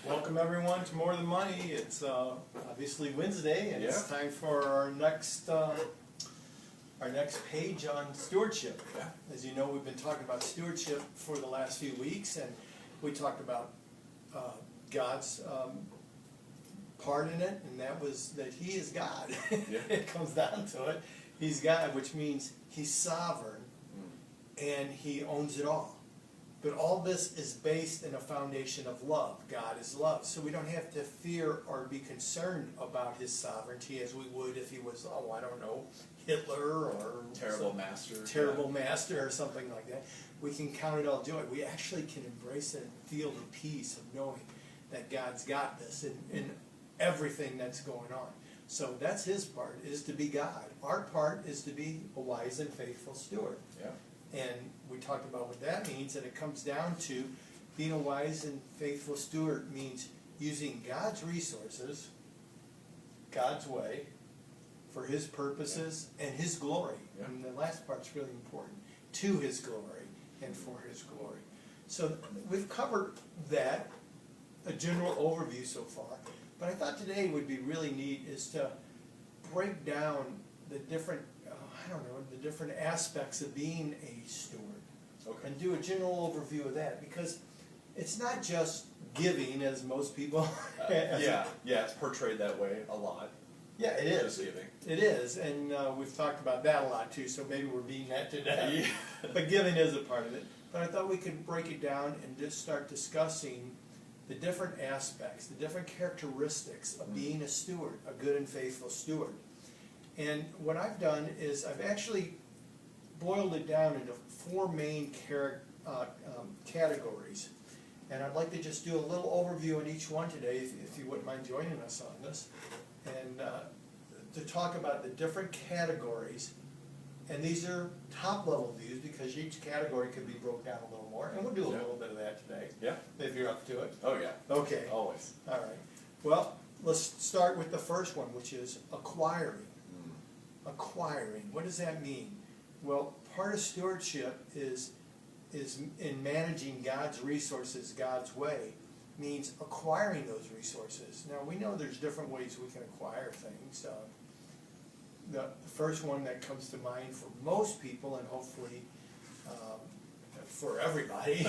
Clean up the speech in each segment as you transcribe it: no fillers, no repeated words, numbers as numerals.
Welcome everyone to More Than Money. It's obviously Wednesday, and it's time for our next page on stewardship. Yeah. As you know, we've been talking about stewardship for the last few weeks, and we talked about God's part in it, and that was that He is God. Yeah. It comes down to it. He's God, which means He's sovereign, and He owns it all. But all this is based in a foundation of love. God is love. So we don't have to fear or be concerned about His sovereignty as we would if He was, I don't know, Hitler or terrible master or something like that. We can count it all joy. We actually can embrace it and feel the peace of knowing that God's got this in everything that's going on. So that's His part, is to be God. Our part is to be a wise and faithful steward. Yeah. And we talked about what that means, and it comes down to being a wise and faithful steward means using God's resources, God's way, for His purposes and His glory. Yeah. And the last part's really important, to His glory and for His glory. So we've covered that, a general overview so far, but I thought today would be really neat is to break down the different the different aspects of being a steward. Okay. And do a general overview of that, because it's not just giving, as most people it's portrayed that way a lot. Yeah, it is. Just giving. It is, and we've talked about that a lot too, so maybe we're being that today. Yeah. But giving is a part of it. But I thought we could break it down and just start discussing the different aspects, the different characteristics of being a steward, a good and faithful steward. And what I've done is I've actually boiled it down into four main categories. And I'd like to just do a little overview on each one today, if you wouldn't mind joining us on this. And to talk about the different categories. And these are top-level views, because each category could be broken down a little more. And we'll do a little bit of that today, if you're up to it. Oh, yeah. Okay. Always. All right. Well, let's start with the first one, which is acquiring. Acquiring. What does that mean? Well, part of stewardship is in managing God's resources God's way, means acquiring those resources. Now, we know there's different ways we can acquire things. The first one that comes to mind for most people, and hopefully for everybody,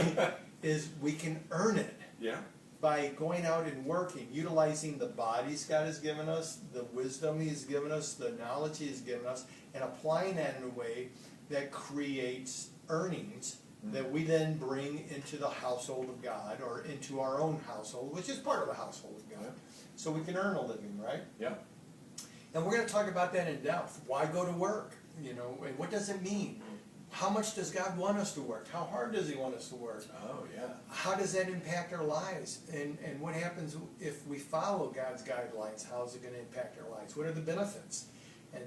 is we can earn it. Yeah. By going out and working, utilizing the bodies God has given us, the wisdom He's given us, the knowledge He has given us, and applying that in a way that creates earnings that we then bring into the household of God, or into our own household, which is part of the household of God. So we can earn a living, right? Yeah. And we're going to talk about that in depth. Why go to work? And what does it mean? How much does God want us to work? How hard does He want us to work? Oh, yeah. How does that impact our lives? And what happens if we follow God's guidelines? How is it going to impact our lives? What are the benefits? And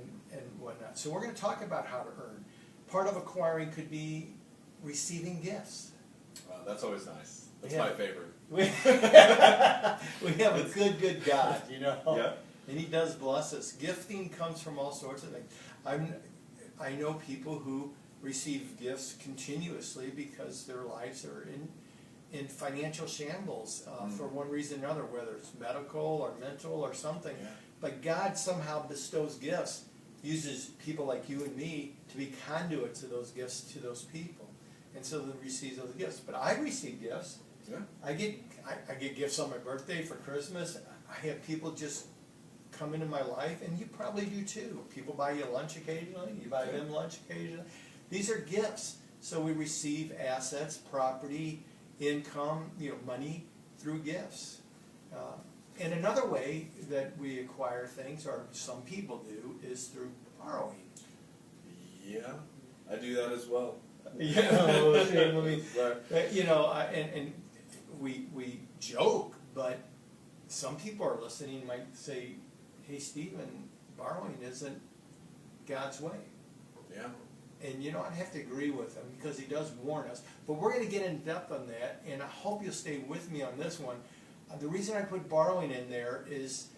whatnot. So we're going to talk about how to earn. Part of acquiring could be receiving gifts. That's always nice. That's my favorite. We have a good God, Yeah. And He does bless us. Gifting comes from all sorts of things. I know people who receive gifts continuously because their lives are in financial shambles for one reason or another, whether it's medical or mental or something. Yeah. But God somehow bestows gifts, uses people like you and me to be conduits of those gifts to those people. And so they receive those gifts. But I receive gifts. Yeah. I get gifts on my birthday, for Christmas. I have people just come into my life, and you probably do too. People buy you lunch occasionally. You buy them lunch occasionally. These are gifts. So we receive assets, property, income, money through gifts. And another way that we acquire things, or some people do, is through borrowing. Yeah, I do that as well. And we joke, but some people are listening might say, "Hey, Stephen, borrowing isn't God's way." Yeah. And I'd have to agree with him, because He does warn us. But we're going to get in depth on that, and I hope you'll stay with me on this one. The reason I put borrowing in there is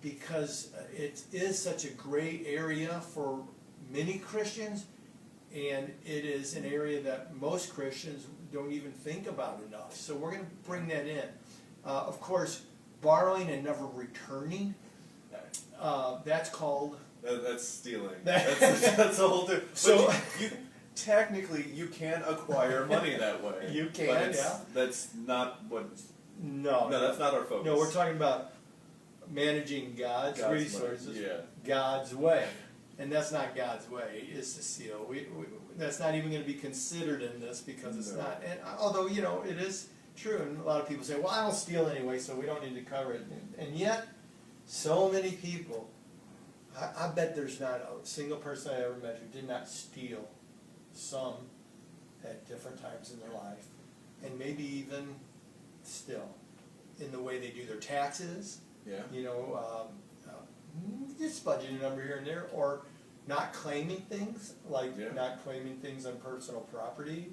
because it is such a gray area for many Christians, and it is an area that most Christians don't even think about enough. So we're going to bring that in. Of course, borrowing and never returning, that's called... That's stealing. That's a whole different... So technically, you can acquire money that way. You can, but yeah. That's not what... No, that's not our focus. No, we're talking about managing God's resources, money. Yeah. God's way, and that's not God's way. Is to steal. That's not even going to be considered in this because it's not. And although it is true, and a lot of people say, "Well, I don't steal anyway, so we don't need to cover it." And yet, so many people. I bet there's not a single person I ever met who did not steal some at different times in their life, and maybe even still in the way they do their taxes. Yeah. Just budgeting a number here and there, or not claiming things, like not claiming things on personal property,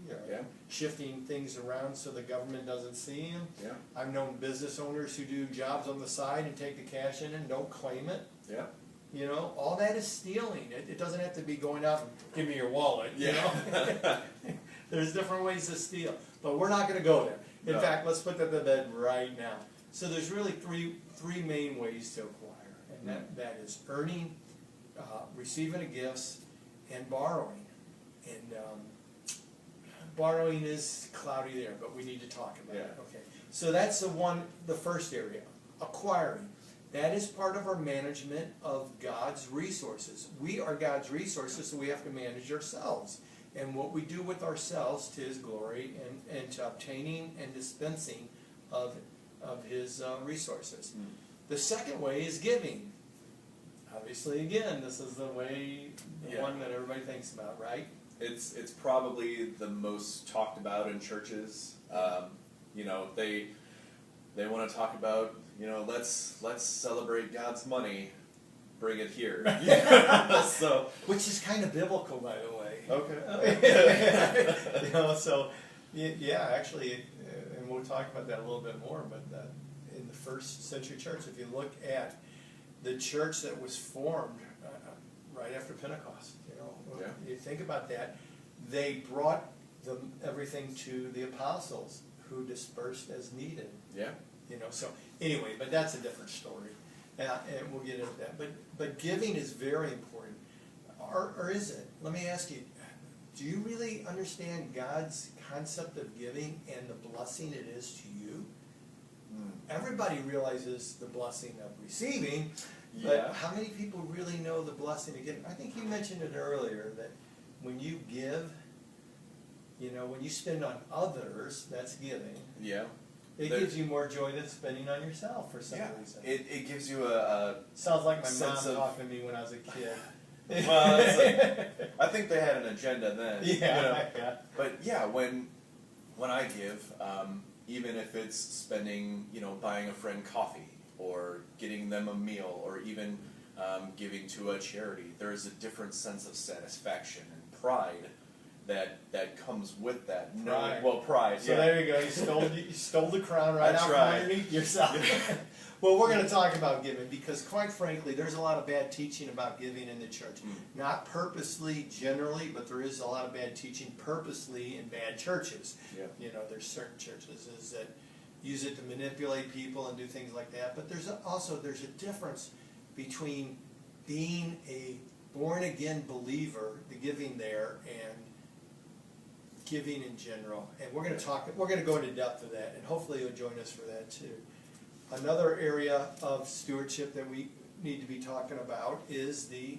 shifting things around so the government doesn't see them. Yeah. I've known business owners who do jobs on the side and take the cash in and don't claim it. Yeah. All that is stealing. It doesn't have to be going out and give me your wallet. There's different ways to steal, but we're not going to go there. In fact, let's put that to bed right now. So there's really three main ways to acquire, and that is earning, receiving of gifts, and borrowing. And borrowing is cloudy there, but we need to talk about it. Okay. So that's the first area, acquiring. That is part of our management of God's resources. We are God's resources, so we have to manage ourselves. And what we do with ourselves to His glory and to obtaining and dispensing of His resources. The second way is giving. Obviously, again, this is the one that everybody thinks about, right? It's probably the most talked about in churches. They want to talk about, let's celebrate God's money, bring it here. So, which is kind of biblical, by the way. Okay. Actually, and we'll talk about that a little bit more. But in the first century church, if you look at the church that was formed right after Pentecost, you think about that, they brought everything to the apostles, who dispersed as needed. Yeah. So anyway, but that's a different story, and we'll get into that. But giving is very important, or is it? Let me ask you: do you really understand God's concept of giving and the blessing it is to you? Everybody realizes the blessing of receiving, but how many people really know the blessing of giving? I think you mentioned it earlier that when you give, when you spend on others, that's giving. Yeah. It gives you more joy than spending on yourself for some reason. It gives you a sounds like my mom talking to me when I was a kid. Well, I think they had an agenda then. Yeah. But when I give, even if it's spending, buying a friend coffee or getting them a meal or even giving to a charity, there is a different sense of satisfaction and pride that comes with that. Pride. So there you go. You stole the crown right out from underneath yourself. Well, we're going to talk about giving because, quite frankly, there's a lot of bad teaching about giving in the church. Not purposely, generally, but there is a lot of bad teaching purposely in bad churches. Yeah. There's certain churches that use it to manipulate people and do things like that. But there's a difference between being a born-again believer, the giving there, and giving in general. And we're going to go into depth of that, and hopefully you'll join us for that too. Another area of stewardship that we need to be talking about is the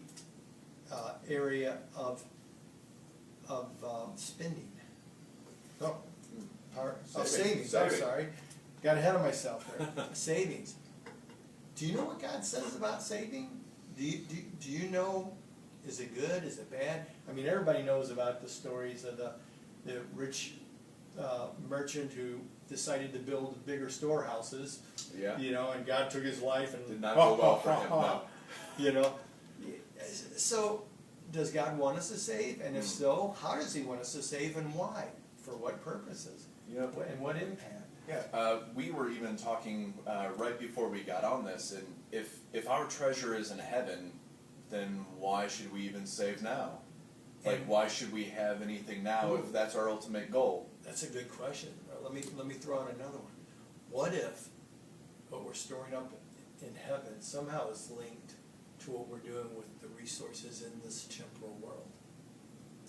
area of spending. Savings. I'm sorry. Got ahead of myself there. Savings. Do you know what God says about saving? Do you know, is it good? Is it bad? I mean, everybody knows about the stories of the rich merchant who decided to build bigger storehouses. Yeah. And God took his life and did not go well for him. No. So, does God want us to save? And if so, how does He want us to save, and why? For what purposes? And what impact? Yeah. We were even talking right before we got on this, and if our treasure is in heaven, then why should we even save now? Why should we have anything now if that's our ultimate goal? That's a good question. Let me throw out another one. What if what we're storing up in heaven somehow is linked to what we're doing with the resources in this temporal world.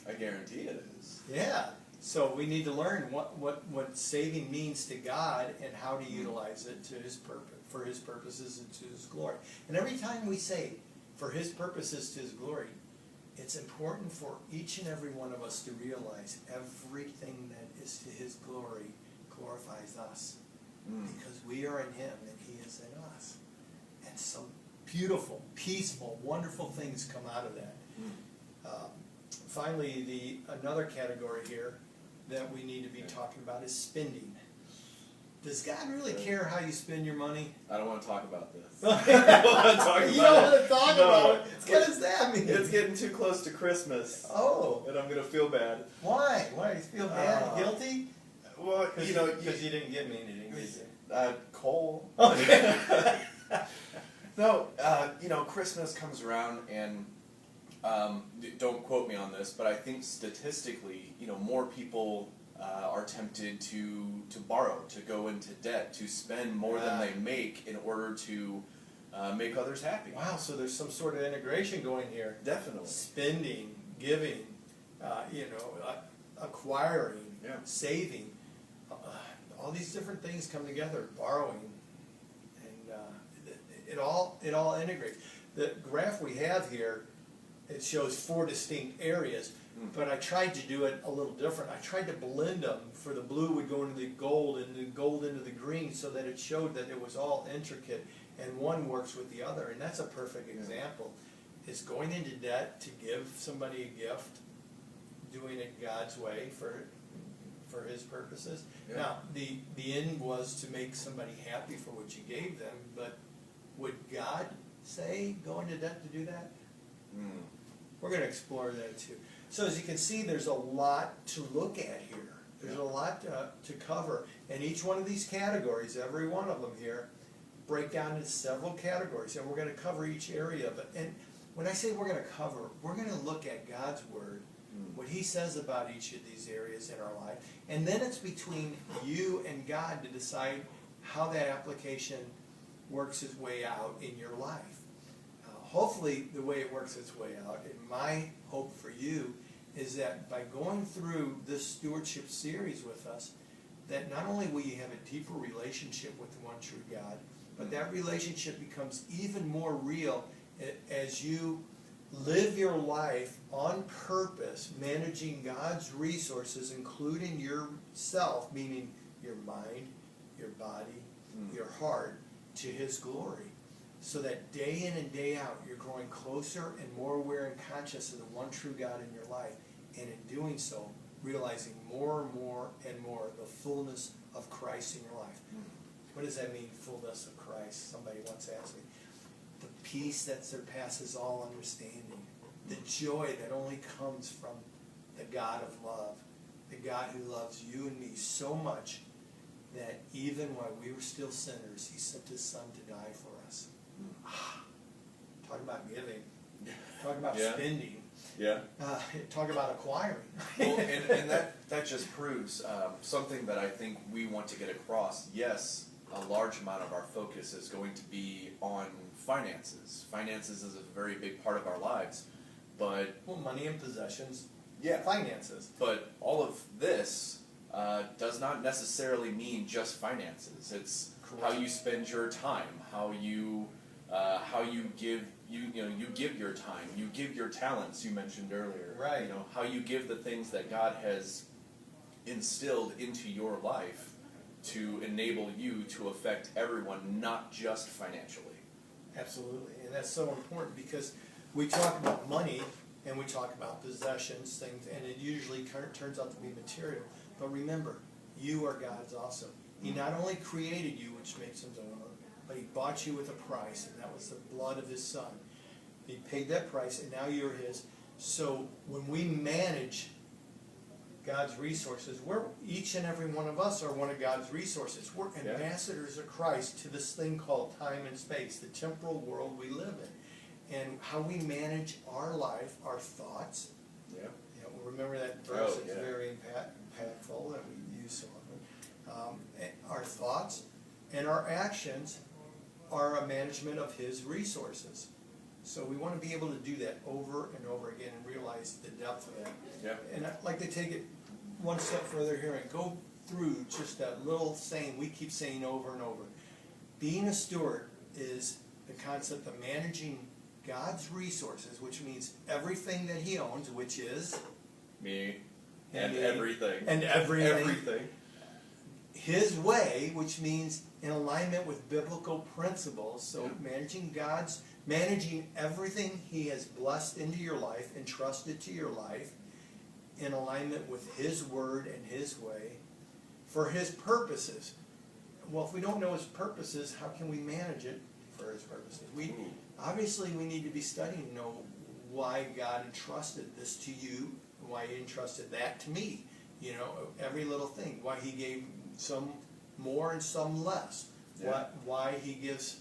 I guarantee it is. Yeah. So we need to learn what saving means to God and how to utilize it to His purpose, for His purposes and to His glory. And every time we say for His purposes to His glory, it's important for each and every one of us to realize everything that is to His glory glorifies us. Because we are in Him and He is in us. And some beautiful, peaceful, wonderful things come out of that. Finally, another category here that we need to be talking about is spending. Does God really care how you spend your money? I don't want to talk about this. You don't want to talk about it? What does that mean? It's getting too close to Christmas. Oh. And I'm going to feel bad. Why? Why? You feel bad? Guilty? Well, Because you didn't give me anything, did you? Coal. Okay. No, Christmas comes around and don't quote me on this, but I think statistically, more people are tempted to borrow, to go into debt, to spend more than they make in order to make others happy. Wow, so there's some sort of integration going here. Definitely. Spending, giving, acquiring, saving. All these different things come together, borrowing, and it all integrates. The graph we have here, it shows 4 distinct areas, but I tried to do it a little different. I tried to blend them, for the blue would go into the gold and the gold into the green, so that it showed that it was all intricate and one works with the other. And that's a perfect example. Is going into debt to give somebody a gift, doing it God's way for His purposes. Yeah. Now, the end was to make somebody happy for what you gave them, but would God say go into debt to do that? We're going to explore that too. So as you can see, there's a lot to look at here. There's a lot to cover. And each one of these categories, every one of them here, break down into several categories. And we're going to cover each area of it. And when I say we're going to cover, we're going to look at God's Word, what He says about each of these areas in our life. And then it's between you and God to decide how that application works its way out in your life. Hopefully, the way it works its way out, and my hope for you, is that by going through this stewardship series with us, that not only will you have a deeper relationship with the one true God, but that relationship becomes even more real as you live your life on purpose, managing God's resources, including yourself, meaning your mind, your body, your heart, to His glory. So that day in and day out, you're growing closer and more aware and conscious of the one true God in your life. And in doing so, realizing more and more and more the fullness of Christ in your life. What does that mean, fullness of Christ? Somebody once asked me. The peace that surpasses all understanding. The joy that only comes from the God of love. The God who loves you and me so much that even while we were still sinners, He sent His Son to die for us. Talk about giving. Talk about spending. Yeah. Talk about acquiring. Well, and that just proves something that I think we want to get across. Yes, a large amount of our focus is going to be on finances. Finances is a very big part of our lives, but money and possessions. Yeah. Finances. But all of this does not necessarily mean just finances. It's how you spend your time, how you give you give your time, you give your talents. You mentioned earlier, right? How you give the things that God has instilled into your life to enable you to affect everyone, not just financially. Absolutely, and that's so important because we talk about money and we talk about possessions, things, and it usually turns out to be material. But remember, you are God's also. He not only created you, which makes Him own, but He bought you with a price, and that was the blood of His Son. He paid that price, and now you're His. So when we manage God's resources, each and every one of us are one of God's resources. We're ambassadors of Christ to this thing called time and space, the temporal world we live in. And how we manage our life, our thoughts. Yeah. Remember that verse is very impactful that we use so often. Our thoughts and our actions are a management of his resources. So we want to be able to do that over and over again and realize the depth of that. Yeah. And I'd like to take it one step further here and go through just that little saying we keep saying over and over. Being a steward is the concept of managing God's resources, which means everything that he owns, which is Me. And me, everything. and everything. Everything. His way, which means in alignment with biblical principles. So managing everything he has blessed into your life, entrusted to your life, in alignment with his word and his way, for his purposes. Well, if we don't know his purposes, how can we manage it for his purposes? Obviously we need to be studying to know why God entrusted this to you, why he entrusted that to me. You know, every little thing. Why he gave some more and some less. Yeah. Why he gives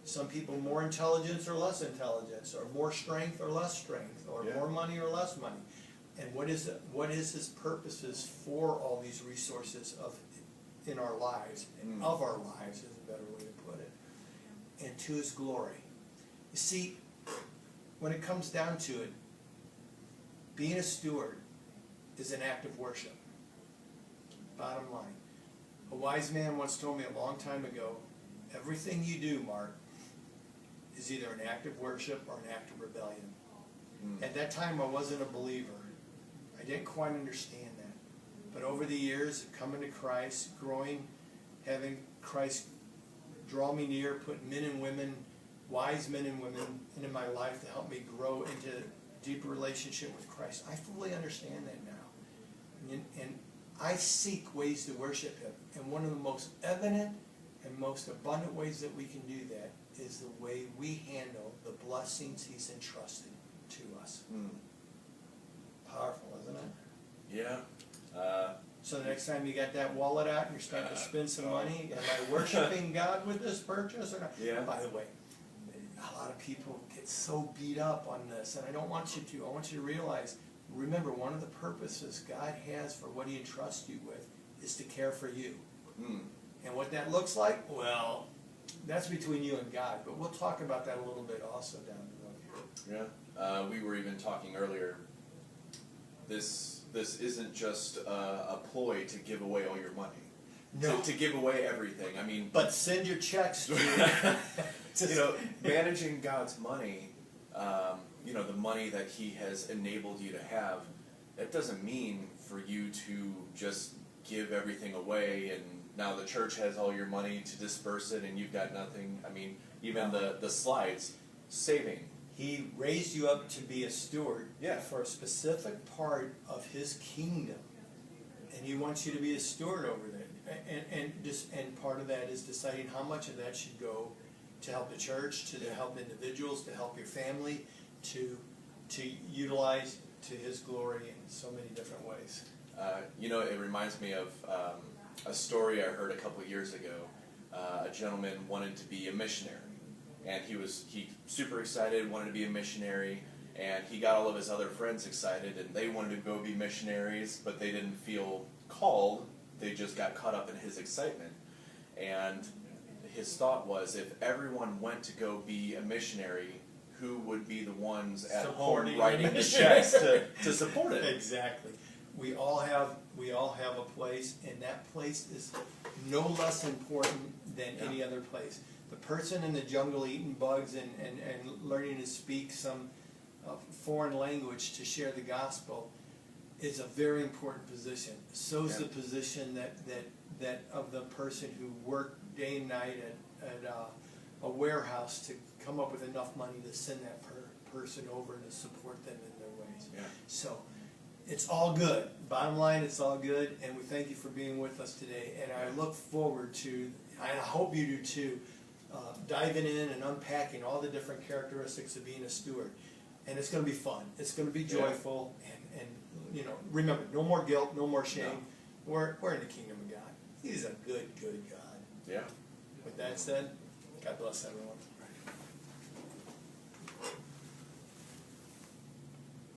some people more intelligence or less intelligence, or more strength or less strength, or more money or less money. And what is his purposes for all these resources in our lives, and of our lives is a better way to put it, and to his glory. You see, when it comes down to it, being a steward is an act of worship. Bottom line. A wise man once told me a long time ago, everything you do, Mark, is either an act of worship or an act of rebellion. At that time I wasn't a believer. I didn't quite understand that. But over the years, coming to Christ, growing, having Christ draw me near, put men and women, wise men and women into my life to help me grow into a deeper relationship with Christ, I fully understand that now. And I seek ways to worship him. And one of the most evident and most abundant ways that we can do that is the way we handle the blessings he's entrusted to us. Powerful, isn't it? Yeah. So the next time you got that wallet out and you're starting to spend some money, am I worshiping God with this purchase or not? Yeah. By the way, a lot of people get so beat up on this, and I don't want you to. I want you to realize, remember, one of the purposes God has for what he entrusts you with is to care for you. And what that looks like, well, that's between you and God. But we'll talk about that a little bit also down the road here. Yeah. We were even talking earlier. This isn't just a ploy to give away all your money. No. To give away everything. I mean, but send your checks to you know, managing God's money, you know, the money that he has enabled you to have, that doesn't mean for you to just give everything away and now the church has all your money to disperse it and you've got nothing. I mean, even the slides, saving. He raised you up to be a steward Yeah. for a specific part of his kingdom. And he wants you to be a steward over that. And part of that is deciding how much of that should go to help the church, to help individuals, to help your family, to utilize to his glory in so many different ways. You know, it reminds me of a story I heard a couple years ago. A gentleman wanted to be a missionary. And he super excited, wanted to be a missionary, and he got all of his other friends excited, and they wanted to go be missionaries, but they didn't feel called. They just got caught up in his excitement. And his thought was, if everyone went to go be a missionary, who would be the ones at home writing the checks to support it? Exactly. We all have a place, and that place is no less important than any other place. The person in the jungle eating bugs and learning to speak some foreign language to share the gospel is a very important position. So is the position that of the person who worked day and night at a warehouse to come up with enough money to send that person over and to support them in their ways. Yeah. So it's all good. Bottom line, it's all good, and we thank you for being with us today. And I look forward to, I hope you do too, diving in and unpacking all the different characteristics of being a steward. And it's going to be fun. It's going to be joyful. And you know, remember, no more guilt, no more shame. No. We're in the kingdom of God. He's a good God. Yeah. With that said, God bless everyone.